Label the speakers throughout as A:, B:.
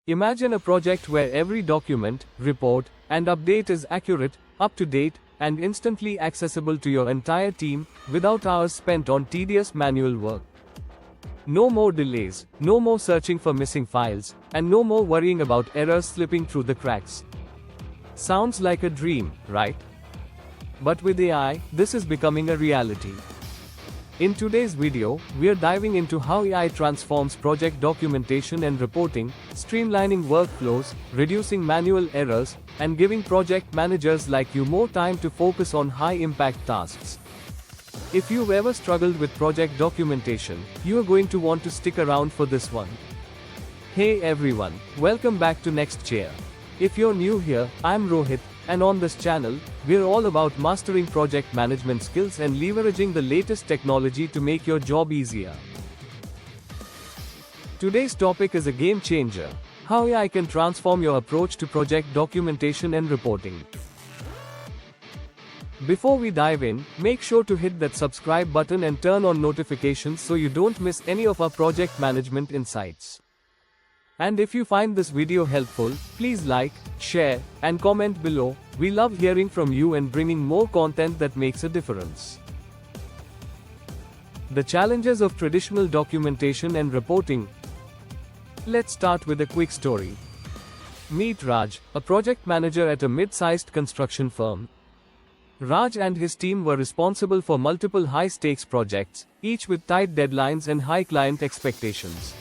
A: Imagine a project where every document, report, and update is accurate, up to date, and instantly accessible to your entire team, without hours spent on tedious manual work. No more delays, no more searching for missing files, and no more worrying about errors slipping through the cracks. Sounds like a dream, right? But with AI, this is becoming a reality. In today's video, we are diving into how AI transforms project documentation and reporting, streamlining workflows, reducing manual errors, and giving project managers like you more time to focus on high-impact tasks. If you've ever struggled with project documentation, you are going to want to stick around for this one. Hey everyone, welcome back to Next Chair. If you're new here, I'm Rohit, and on this channel, we're all about mastering project management skills and leveraging the latest technology to make your job easier. Today's topic is a game changer: how AI can transform your approach to project documentation and reporting. Before we dive in, make sure to hit that subscribe button and turn on notifications so you don't miss any of our project management insights. And if you find this video helpful, please like, share, and comment below. We love hearing from you and bringing more content that makes a difference. The challenges of traditional documentation and reporting. Let's start with a quick story. Meet Raj, a project manager at a mid-sized construction firm. Raj and his team were responsible for multiple high-stakes projects, each with tight deadlines and high client expectations.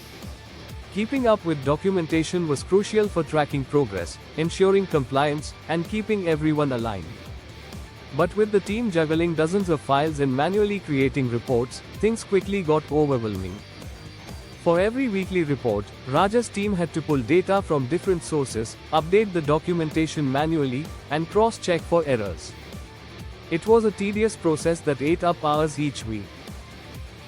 A: Keeping up with documentation was crucial for tracking progress, ensuring compliance, and keeping everyone aligned. But with the team juggling dozens of files and manually creating reports, things quickly got overwhelming. For every weekly report, Raj's team had to pull data from different sources, update the documentation manually, and cross-check for errors. It was a tedious process that ate up hours each week.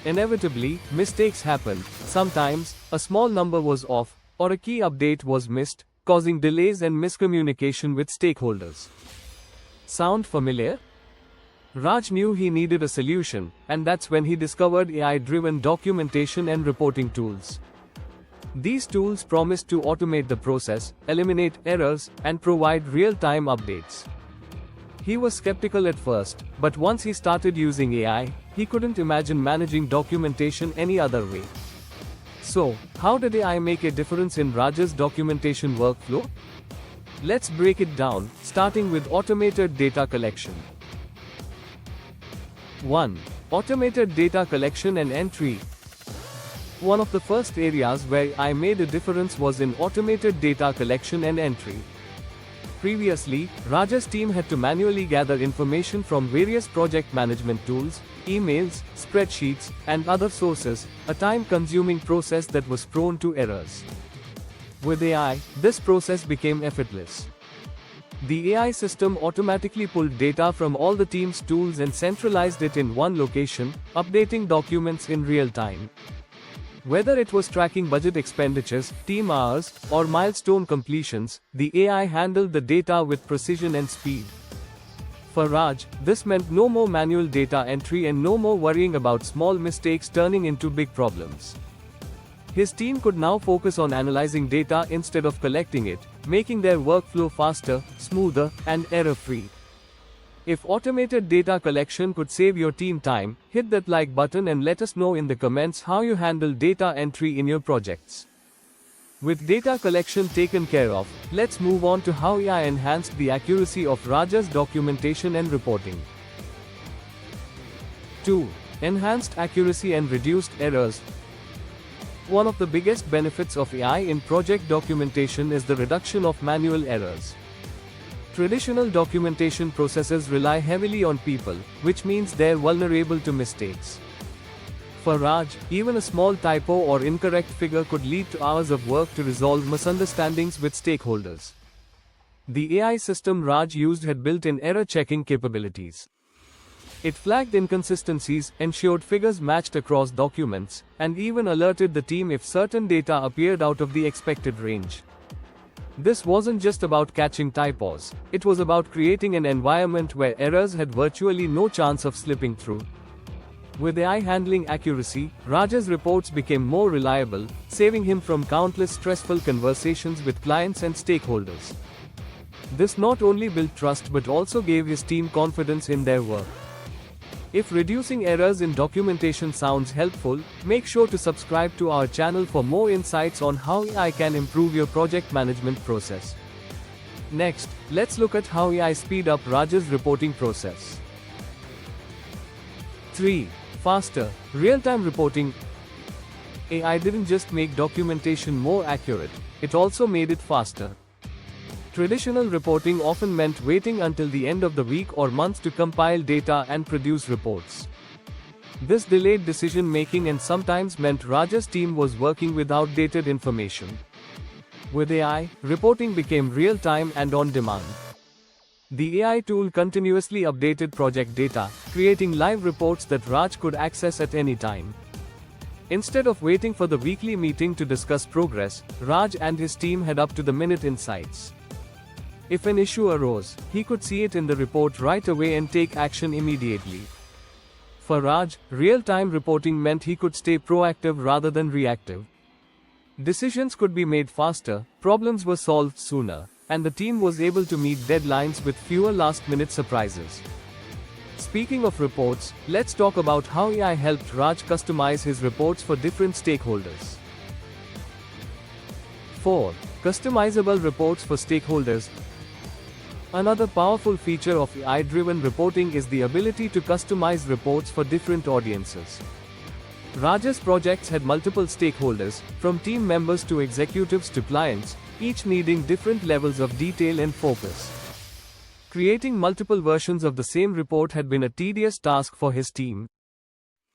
A: Inevitably, mistakes happened. Sometimes, a small number was off, or a key update was missed, causing delays and miscommunication with stakeholders. Sound familiar? Raj knew he needed a solution, and that's when he discovered AI-driven documentation and reporting tools. These tools promised to automate the process, eliminate errors, and provide real-time updates. He was skeptical at first, but once he started using AI, he couldn't imagine managing documentation any other way. So, how did AI make a difference in Raj's documentation workflow? Let's break it down, starting with automated data collection. 1. Automated data collection and entry. One of the first areas where AI made a difference was in automated data collection and entry. Previously, Raj's team had to manually gather information from various project management tools, emails, spreadsheets, and other sources, a time-consuming process that was prone to errors. With AI, this process became effortless. The AI system automatically pulled data from all the team's tools and centralized it in one location, updating documents in real time. Whether it was tracking budget expenditures, team hours, or milestone completions, the AI handled the data with precision and speed. For Raj, this meant no more manual data entry and no more worrying about small mistakes turning into big problems. His team could now focus on analyzing data instead of collecting it, making their workflow faster, smoother, and error-free. If automated data collection could save your team time, hit that like button and let us know in the comments how you handle data entry in your projects. With data collection taken care of, let's move on to how AI enhanced the accuracy of Raj's documentation and reporting. 2. Enhanced accuracy and reduced errors. One of the biggest benefits of AI in project documentation is the reduction of manual errors. Traditional documentation processes rely heavily on people, which means they're vulnerable to mistakes. For Raj, even a small typo or incorrect figure could lead to hours of work to resolve misunderstandings with stakeholders. The AI system Raj used had built-in error-checking capabilities. It flagged inconsistencies, ensured figures matched across documents, and even alerted the team if certain data appeared out of the expected range. This wasn't just about catching typos, it was about creating an environment where errors had virtually no chance of slipping through. With AI handling accuracy, Raj's reports became more reliable, saving him from countless stressful conversations with clients and stakeholders. This not only built trust but also gave his team confidence in their work. If reducing errors in documentation sounds helpful, make sure to subscribe to our channel for more insights on how AI can improve your project management process. Next, let's look at how AI speed up Raj's reporting process. 3. Faster, real-time reporting. AI didn't just make documentation more accurate, it also made it faster. Traditional reporting often meant waiting until the end of the week or month to compile data and produce reports. This delayed decision-making and sometimes meant Raj's team was working with outdated information. With AI, reporting became real-time and on-demand. The AI tool continuously updated project data, creating live reports that Raj could access at any time. Instead of waiting for the weekly meeting to discuss progress, Raj and his team had up-to-the-minute insights. If an issue arose, he could see it in the report right away and take action immediately. For Raj, real-time reporting meant he could stay proactive rather than reactive. Decisions could be made faster, problems were solved sooner, and the team was able to meet deadlines with fewer last-minute surprises. Speaking of reports, let's talk about how AI helped Raj customize his reports for different stakeholders. 4. Customizable reports for stakeholders. Another powerful feature of AI-driven reporting is the ability to customize reports for different audiences. Raj's projects had multiple stakeholders, from team members to executives to clients, each needing different levels of detail and focus. Creating multiple versions of the same report had been a tedious task for his team.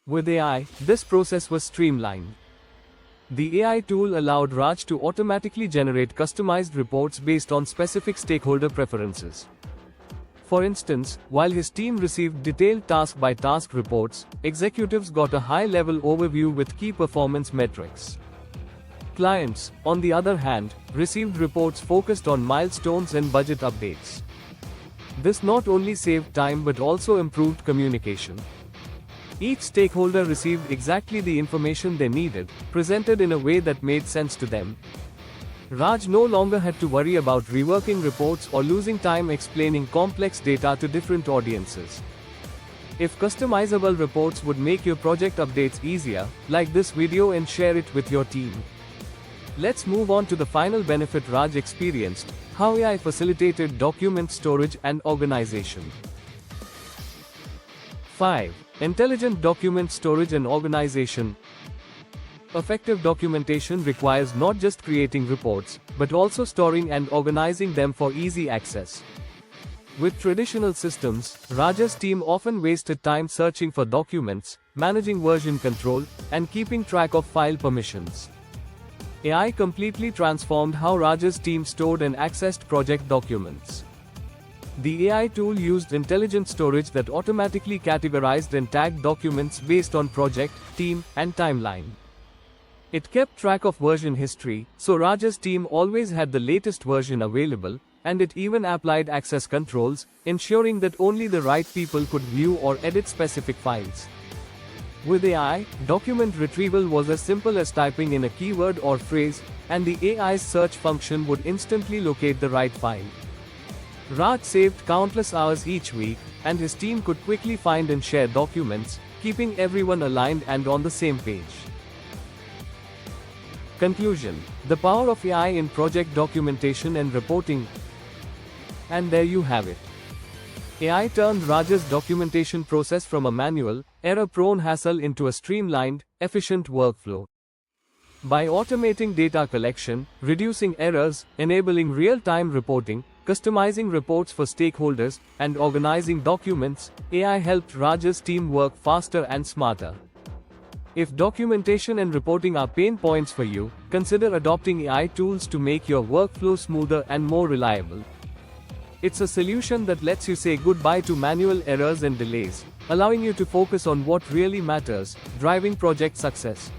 A: With AI, this process was streamlined. The AI tool allowed Raj to automatically generate customized reports based on specific stakeholder preferences. For instance, while his team received detailed task-by-task reports, executives got a high-level overview with key performance metrics. Clients, on the other hand, received reports focused on milestones and budget updates. This not only saved time but also improved communication. Each stakeholder received exactly the information they needed, presented in a way that made sense to them. Raj no longer had to worry about reworking reports or losing time explaining complex data to different audiences. If customizable reports would make your project updates easier, like this video and share it with your team. Let's move on to the final benefit Raj experienced: how AI facilitated document storage and organization. 5. Intelligent document storage and organization. Effective documentation requires not just creating reports, but also storing and organizing them for easy access. With traditional systems, Raj's team often wasted time searching for documents, managing version control, and keeping track of file permissions. AI completely transformed how Raj's team stored and accessed project documents. The AI tool used intelligent storage that automatically categorized and tagged documents based on project, team, and timeline. It kept track of version history, so Raj's team always had the latest version available, and it even applied access controls, ensuring that only the right people could view or edit specific files. With AI, document retrieval was as simple as typing in a keyword or phrase, and the AI's search function would instantly locate the right file. Raj saved countless hours each week, and his team could quickly find and share documents, keeping everyone aligned and on the same page. Conclusion: the power of AI in project documentation and reporting. And there you have it. AI turned Raj's documentation process from a manual, error-prone hassle into a streamlined, efficient workflow. By automating data collection, reducing errors, enabling real-time reporting, customizing reports for stakeholders, and organizing documents, AI helped Raj's team work faster and smarter. If documentation and reporting are pain points for you, consider adopting AI tools to make your workflow smoother and more reliable. It's a solution that lets you say goodbye to manual errors and delays, allowing you to focus on what really matters, driving project success.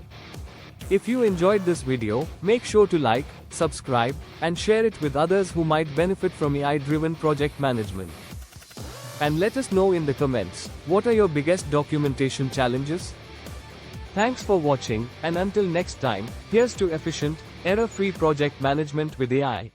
A: If you enjoyed this video, make sure to like, subscribe, and share it with others who might benefit from AI-driven project management. And let us know in the comments, what are your biggest documentation challenges? Thanks for watching, and until next time, here's to efficient, error-free project management with AI.